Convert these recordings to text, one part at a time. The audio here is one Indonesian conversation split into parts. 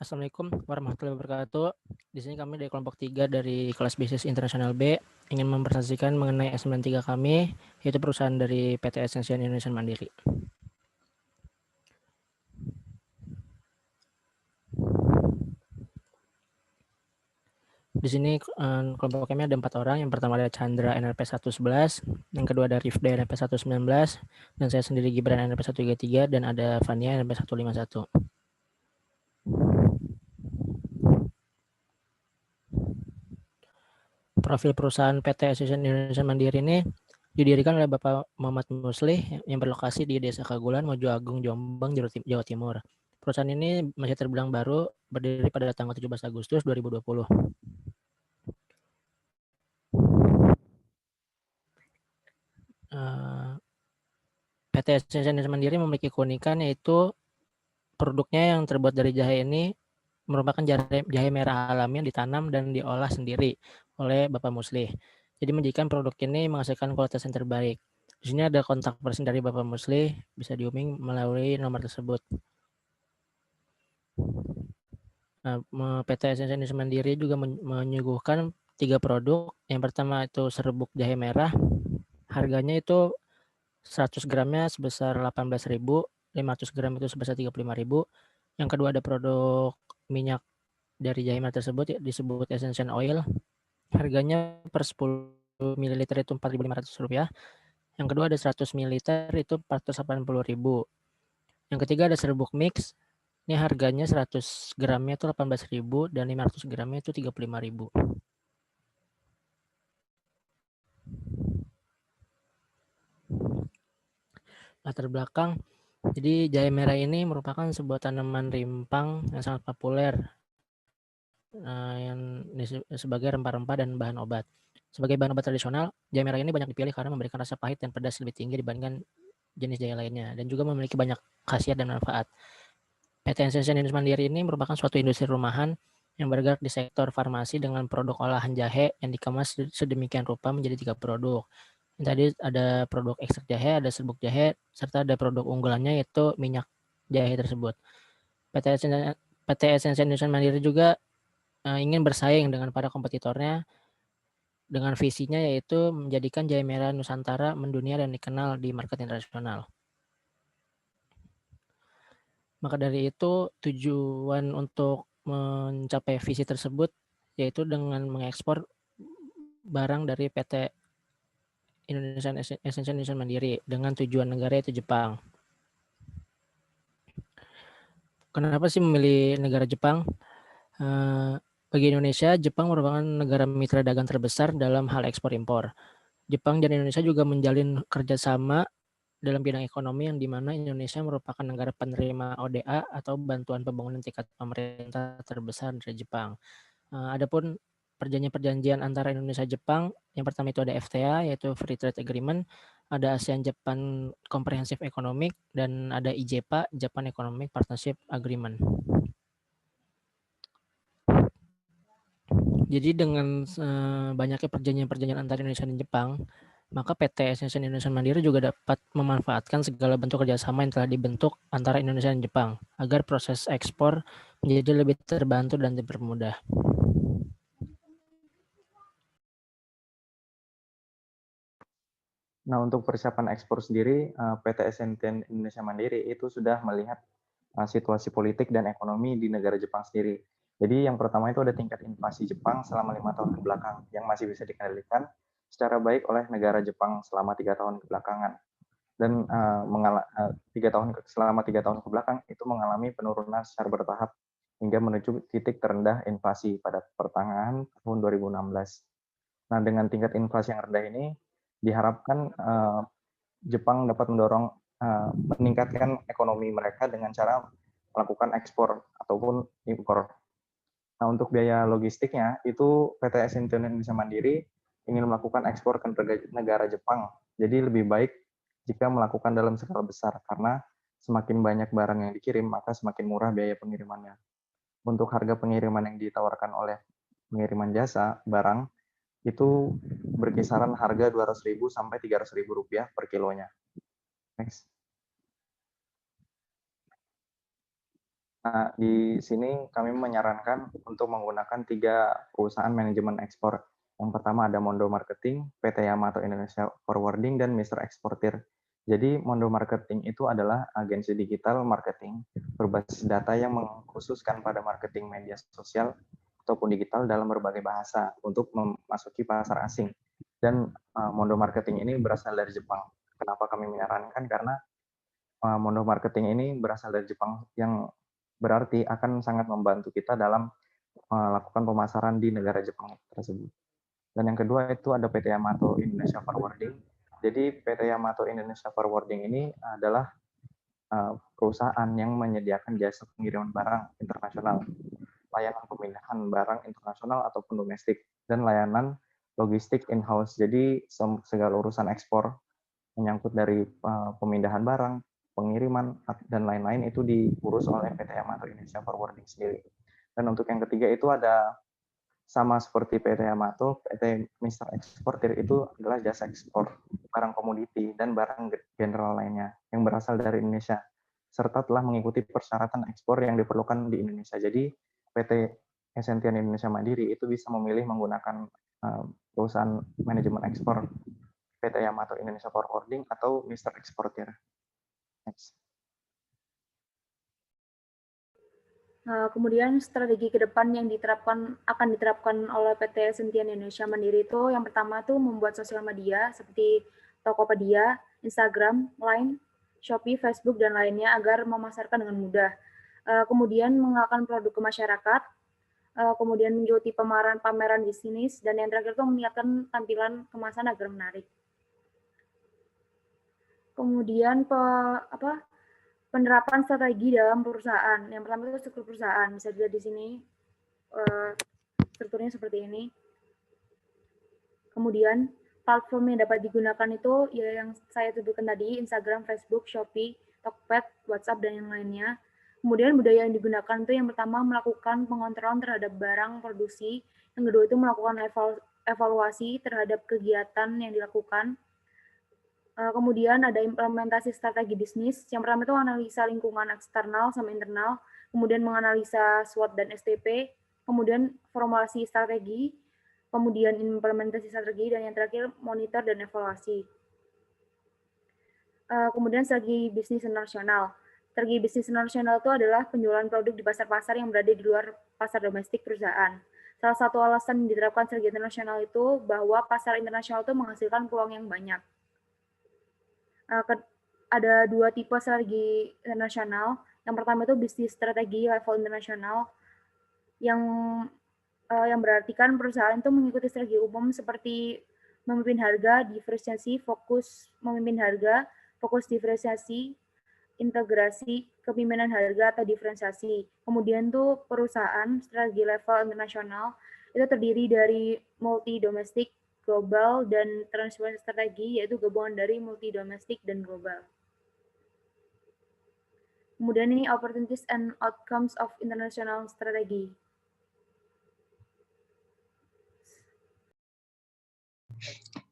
Assalamualaikum warahmatullahi wabarakatuh. Di sini kami dari kelompok 3 dari kelas bisnis internasional B ingin mempresentasikan mengenai S93 kami, yaitu perusahaan dari PT Essential Indonesia Mandiri. Di sini kelompok kami ada 4 orang. Yang pertama ada Chandra NLP 111, yang kedua ada Rifda NLP 119, dan saya sendiri Gibran NLP 133, dan ada Fania NLP 151. Profil perusahaan PT Essential Indonesia Mandiri ini didirikan oleh Bapak Muhammad Muslih yang berlokasi di Desa Kagulan, Mojo Agung, Jombang, Jawa Timur. Perusahaan ini masih terbilang baru, berdiri pada tanggal 17 Agustus 2020. PT Essential Indonesia Mandiri memiliki keunikan yaitu produknya yang terbuat dari jahe ini merupakan jahe merah alami yang ditanam dan diolah sendiri oleh Bapak Muslih. Jadi menjadikan produk ini menghasilkan kualitas yang terbaik. Di sini ada kontak person dari Bapak Muslih, bisa dihubungi melalui nomor tersebut. PT Essential Indonesia Mandiri juga menyuguhkan 3 produk. Yang pertama itu serbuk jahe merah. Harganya itu 100 gramnya sebesar 18.000, 500 gram itu sebesar 35.000. Yang kedua ada produk minyak dari jahe merah tersebut disebut Essential Oil. Harganya per 10 ml itu Rp4.500. Yang kedua ada 100 ml itu Rp480.000. Yang ketiga ada serbuk mix. Ini harganya 100 gramnya itu 18.000 dan 500 gramnya itu 35.000. Latar belakang, jadi jahe merah ini merupakan sebuah tanaman rimpang yang sangat populer yang sebagai rempah-rempah dan bahan obat. Sebagai bahan obat tradisional, jahe merah ini banyak dipilih karena memberikan rasa pahit dan pedas lebih tinggi dibandingkan jenis jahe lainnya dan juga memiliki banyak khasiat dan manfaat. PT Essential Indonesia Mandiri ini merupakan suatu industri rumahan yang bergerak di sektor farmasi dengan produk olahan jahe yang dikemas sedemikian rupa menjadi 3 produk. Tadi ada produk ekstrak jahe, ada serbuk jahe, serta ada produk unggulannya yaitu minyak jahe tersebut. PT Essential Indonesia Mandiri juga ingin bersaing dengan para kompetitornya dengan visinya yaitu menjadikan jahe merah Nusantara mendunia dan dikenal di market internasional. Maka dari itu tujuan untuk mencapai visi tersebut yaitu dengan mengekspor barang dari PT Essential Indonesia Mandiri dengan tujuan negara yaitu Jepang. Kenapa sih memilih negara Jepang? Bagi Indonesia, Jepang merupakan negara mitra dagang terbesar dalam hal ekspor impor. Jepang dan Indonesia juga menjalin kerjasama dalam bidang ekonomi yang di mana Indonesia merupakan negara penerima ODA atau bantuan pembangunan tingkat pemerintah terbesar dari Jepang. Adapun perjanjian-perjanjian antara Indonesia Jepang, yang pertama itu ada FTA yaitu Free Trade Agreement, ada ASEAN Japan Comprehensive Economic, dan ada IJPA Japan Economic Partnership Agreement. Jadi dengan banyaknya perjanjian-perjanjian antara Indonesia dan Jepang, maka PT Essential Indonesia Mandiri juga dapat memanfaatkan segala bentuk kerjasama yang telah dibentuk antara Indonesia dan Jepang agar proses ekspor menjadi lebih terbantu dan dipermudah. Nah, untuk persiapan ekspor sendiri, PT Essential Indonesia Mandiri itu sudah melihat situasi politik dan ekonomi di negara Jepang sendiri. Jadi yang pertama itu ada tingkat inflasi Jepang selama 5 tahun kebelakang yang masih bisa dikendalikan secara baik oleh negara Jepang selama 3 tahun kebelakangan. Dan selama 3 tahun kebelakang itu mengalami penurunan secara bertahap hingga menuju titik terendah inflasi pada pertengahan tahun 2016. Nah, dengan tingkat inflasi yang rendah ini diharapkan Jepang dapat meningkatkan ekonomi mereka dengan cara melakukan ekspor ataupun impor. Nah, untuk biaya logistiknya itu PT Essential Indonesia Mandiri ingin melakukan ekspor ke negara Jepang. Jadi lebih baik jika melakukan dalam skala besar karena semakin banyak barang yang dikirim maka semakin murah biaya pengirimannya. Untuk harga pengiriman yang ditawarkan oleh pengiriman jasa barang itu berkisaran harga Rp200.000 sampai Rp300.000 per kilonya. Next. Nah, di sini kami menyarankan untuk menggunakan 3 perusahaan manajemen ekspor. Yang pertama ada Mondo Marketing, PT Yamato Indonesia Forwarding, dan Mister Eksportir. Jadi Mondo Marketing itu adalah agensi digital marketing berbasis data yang mengkhususkan pada marketing media sosial ataupun digital dalam berbagai bahasa untuk memasuki pasar asing. Dan Mondo Marketing ini berasal dari Jepang. Kenapa kami menyarankan? Karena Mondo Marketing ini berasal dari Jepang, yang berarti akan sangat membantu kita dalam melakukan pemasaran di negara Jepang tersebut. Dan yang kedua itu ada PT Yamato Indonesia Forwarding. Jadi PT Yamato Indonesia Forwarding ini adalah perusahaan yang menyediakan jasa pengiriman barang internasional, layanan pemindahan barang internasional ataupun domestik, dan layanan logistik in-house. Jadi segala urusan ekspor menyangkut dari pemindahan barang, pengiriman, dan lain-lain itu diurus oleh PT Yamato Indonesia Forwarding sendiri. Dan untuk yang ketiga itu ada sama seperti PT Yamato, PT Mister Eksportir itu adalah jasa ekspor barang komoditi dan barang general lainnya yang berasal dari Indonesia, serta telah mengikuti persyaratan ekspor yang diperlukan di Indonesia. Jadi PT Esentian Indonesia Mandiri itu bisa memilih menggunakan perusahaan manajemen ekspor PT Yamato Indonesia Forwarding atau Mister Eksportir. Next. Kemudian strategi ke depan yang akan diterapkan oleh PT Sentian Indonesia Mandiri itu yang pertama tuh membuat sosial media seperti Tokopedia, Instagram, Line, Shopee, Facebook, dan lainnya agar memasarkan dengan mudah. Kemudian mengenalkan produk ke masyarakat, kemudian mengikuti pameran bisnis, dan yang terakhir itu meningkatkan tampilan kemasan agar menarik. Kemudian penerapan strategi dalam perusahaan. Yang pertama itu struktur perusahaan. Bisa dilihat di sini strukturnya seperti ini. Kemudian platform yang dapat digunakan itu ya yang saya sebutkan tadi, Instagram, Facebook, Shopee, Tokped, WhatsApp, dan yang lainnya. Kemudian budaya yang digunakan itu yang pertama melakukan pengontrolan terhadap barang produksi, yang kedua itu melakukan evaluasi terhadap kegiatan yang dilakukan. Kemudian ada implementasi strategi bisnis. Yang pertama itu analisa lingkungan eksternal sama internal, kemudian menganalisa SWOT dan STP, kemudian formulasi strategi, kemudian implementasi strategi, dan yang terakhir monitor dan evaluasi. Kemudian strategi bisnis internasional. Strategi bisnis internasional itu adalah penjualan produk di pasar-pasar yang berada di luar pasar domestik perusahaan. Salah satu alasan diterapkan strategi internasional itu bahwa pasar internasional itu menghasilkan peluang yang banyak. Ada 2 tipe strategi internasional. Yang pertama itu bisnis strategi level internasional yang berartikan perusahaan itu mengikuti strategi umum seperti memimpin harga, diferensiasi, fokus memimpin harga, fokus diferensiasi, integrasi, kepemimpinan harga atau diferensiasi. Kemudian tuh perusahaan strategi level internasional itu terdiri dari multi domestik, global, dan transformasi strategi, yaitu gabungan dari multi domestik dan global. Kemudian ini opportunities and outcomes of international strategy.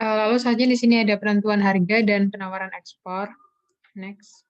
Lalu selanjutnya di sini ada penentuan harga dan penawaran ekspor. Next.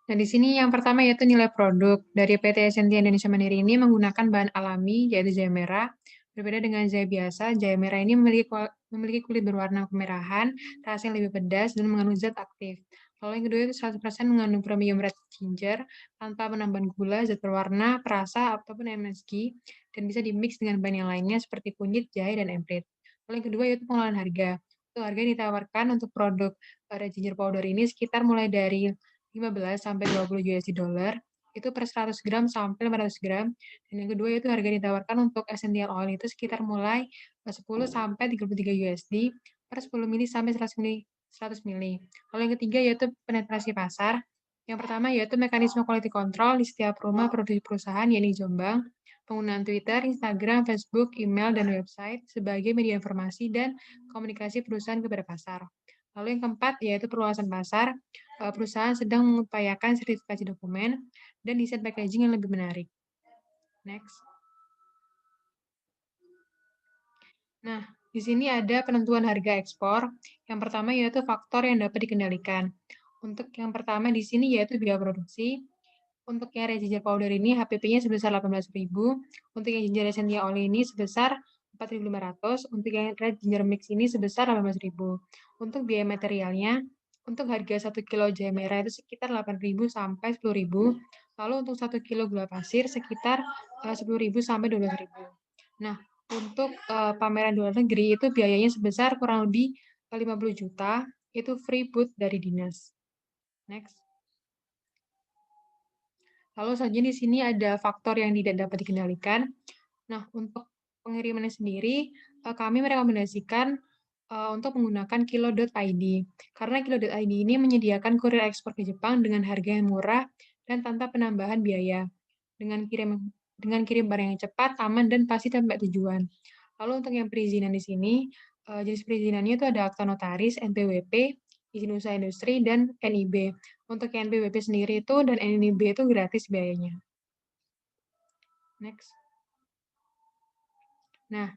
Nah, di sini yang pertama yaitu nilai produk. Dari PT Essentia Indonesia Mandiri ini menggunakan bahan alami, yaitu jahe merah. Berbeda dengan jahe biasa, jahe merah ini memiliki kulit berwarna kemerahan, rasa yang lebih pedas, dan mengandung zat aktif. Lalu yang kedua itu 100% mengandung premium red ginger, tanpa menambah gula, zat berwarna, perasa, ataupun MSG, dan bisa dimix dengan bahan yang lainnya seperti kunyit, jahe, dan emprit. Lalu yang kedua yaitu pengelolaan harga. Untuk harga yang ditawarkan untuk produk red ginger powder ini sekitar mulai dari 15 sampai 20 USD dollar itu per 100 gram sampai 500 gram. Dan yang kedua yaitu harga ditawarkan untuk essential oil itu sekitar mulai 10 sampai 33 USD per 10 mili sampai 100 mili. 100 mili. Lalu yang ketiga yaitu penetrasi pasar. Yang pertama yaitu mekanisme quality control di setiap rumah produksi perusahaan, yaitu Jombang, penggunaan Twitter, Instagram, Facebook, email, dan website sebagai media informasi dan komunikasi perusahaan kepada pasar. Lalu yang keempat yaitu perluasan pasar. Perusahaan sedang mengupayakan sertifikasi dokumen dan desain packaging yang lebih menarik. Next. Nah, di sini ada penentuan harga ekspor. Yang pertama yaitu faktor yang dapat dikendalikan. Untuk yang pertama di sini yaitu biaya produksi. Untuk yang red ginger powder ini HPP-nya sebesar 18.000, untuk yang ginger essential oil ini sebesar 4.500, untuk yang red ginger mix ini sebesar 18.000. Untuk biaya materialnya, untuk harga 1 kilo jahe merah itu sekitar 8.000 sampai 10.000, lalu untuk 1 kilo gula pasir sekitar 10.000 sampai 12.000. Nah, untuk pameran di luar negeri itu biayanya sebesar kurang lebih 50 juta, itu free booth dari dinas. Next. Lalu selanjutnya di sini ada faktor yang tidak dapat dikendalikan. Nah, untuk pengirimannya sendiri, kami merekomendasikan untuk menggunakan kilo.id. Karena kilo.id ini menyediakan kurir ekspor ke Jepang dengan harga yang murah dan tanpa penambahan biaya. Dengan kirim barang yang cepat, aman, dan pasti sampai tujuan. Lalu untuk yang perizinan di sini, jenis perizinannya itu ada akta notaris, NPWP, izin usaha industri, dan NIB. Untuk yang NPWP sendiri itu dan NIB itu gratis biayanya. Next. Nah,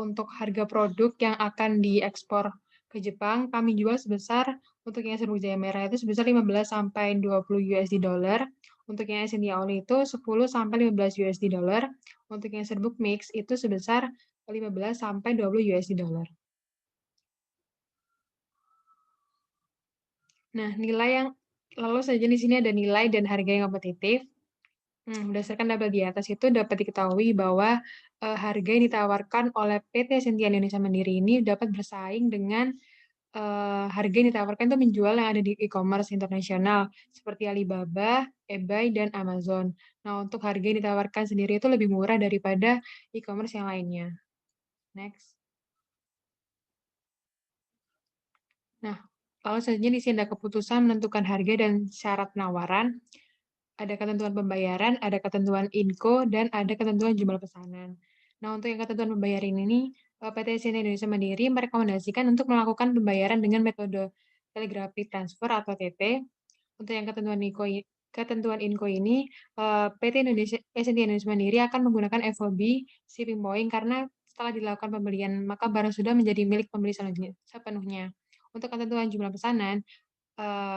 untuk harga produk yang akan diekspor ke Jepang, kami jual sebesar untuk yang serbuk jahe merah itu sebesar 15 sampai 20 USD dollar. Untuk yang essential oil itu 10 sampai 15 USD dollar. Untuk yang serbuk mix itu sebesar 15 sampai 20 USD dollar. Nah, lalu saja di sini ada nilai dan harga yang kompetitif. Berdasarkan tabel di atas itu dapat diketahui bahwa harga yang ditawarkan oleh PT Sentia Indonesia Mandiri ini dapat bersaing dengan harga yang ditawarkan itu menjual yang ada di e-commerce internasional seperti Alibaba, eBay, dan Amazon. Nah, untuk harga yang ditawarkan sendiri itu lebih murah daripada e-commerce yang lainnya. Next. Nah, lalu selanjutnya di sini ada keputusan menentukan harga dan syarat penawaran. Ada ketentuan pembayaran, ada ketentuan INCO, dan ada ketentuan jumlah pesanan. Nah, untuk yang ketentuan pembayaran ini, PT SNT Indonesia Mandiri merekomendasikan untuk melakukan pembayaran dengan metode telegraphy transfer atau TT. Untuk yang ketentuan INCO ini, PT SNT Indonesia Mandiri akan menggunakan FOB shipping point karena setelah dilakukan pembelian, maka barang sudah menjadi milik pembeli sepenuhnya. Untuk ketentuan jumlah pesanan,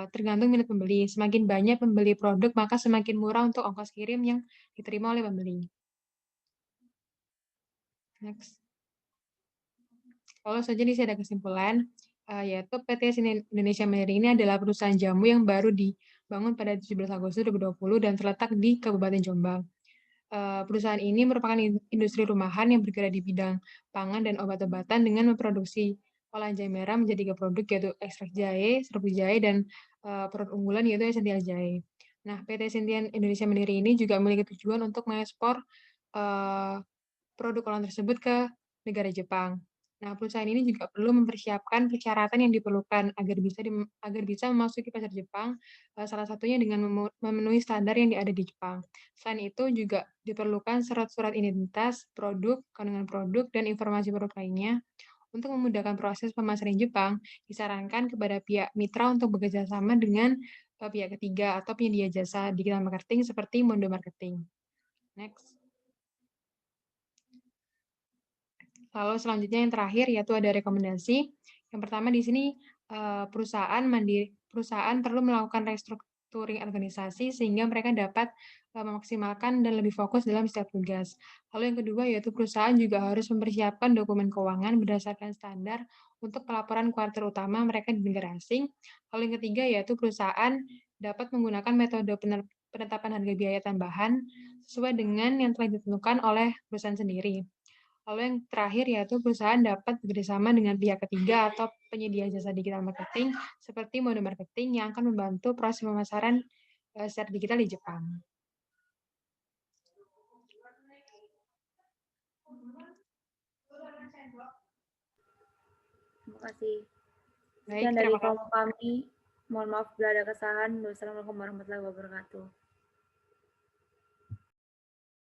tergantung minat pembeli. Semakin banyak pembeli produk, maka semakin murah untuk ongkos kirim yang diterima oleh pembeli. Next. Lalu saja di sini ada kesimpulan, yaitu PT Indonesia Mandiri ini adalah perusahaan jamu yang baru dibangun pada 17 Agustus 2020 dan terletak di Kabupaten Jombang. Perusahaan ini merupakan industri rumahan yang bergerak di bidang pangan dan obat-obatan dengan memproduksi olahan jahe merah menjadi 3 produk, yaitu ekstrak jahe, serbuk jahe, dan produk unggulan yaitu essential jahe. Nah, PT Sentia Indonesia Mandiri ini juga memiliki tujuan untuk mengekspor produk olahan tersebut ke negara Jepang. Nah, perusahaan ini juga perlu mempersiapkan persyaratan yang diperlukan agar bisa memasuki pasar Jepang, salah satunya dengan memenuhi standar yang ada di Jepang. Selain itu juga diperlukan surat-surat identitas produk, kandungan produk, dan informasi produk lainnya. Untuk memudahkan proses pemasaran Jepang, disarankan kepada pihak mitra untuk bekerja sama dengan pihak ketiga atau penyedia jasa digital marketing seperti Mondo Marketing. Next. Lalu selanjutnya yang terakhir yaitu ada rekomendasi. Yang pertama di sini perusahaan perlu melakukan restructuring organisasi sehingga mereka dapat memaksimalkan dan lebih fokus dalam setiap tugas. Lalu yang kedua yaitu perusahaan juga harus mempersiapkan dokumen keuangan berdasarkan standar untuk pelaporan kuartal utama mereka di negara asing. Lalu yang ketiga yaitu perusahaan dapat menggunakan metode penetapan harga biaya tambahan sesuai dengan yang telah ditentukan oleh perusahaan sendiri. Lalu yang terakhir yaitu perusahaan dapat bekerjasama dengan pihak ketiga atau penyedia jasa digital marketing seperti Mondo Marketing yang akan membantu proses pemasaran secara digital di Jepang. Terima kasih. Baik, Sekian dari terima kasih. kelompok kami. Mohon maaf bila ada kesalahan. Wassalamualaikum warahmatullahi wabarakatuh.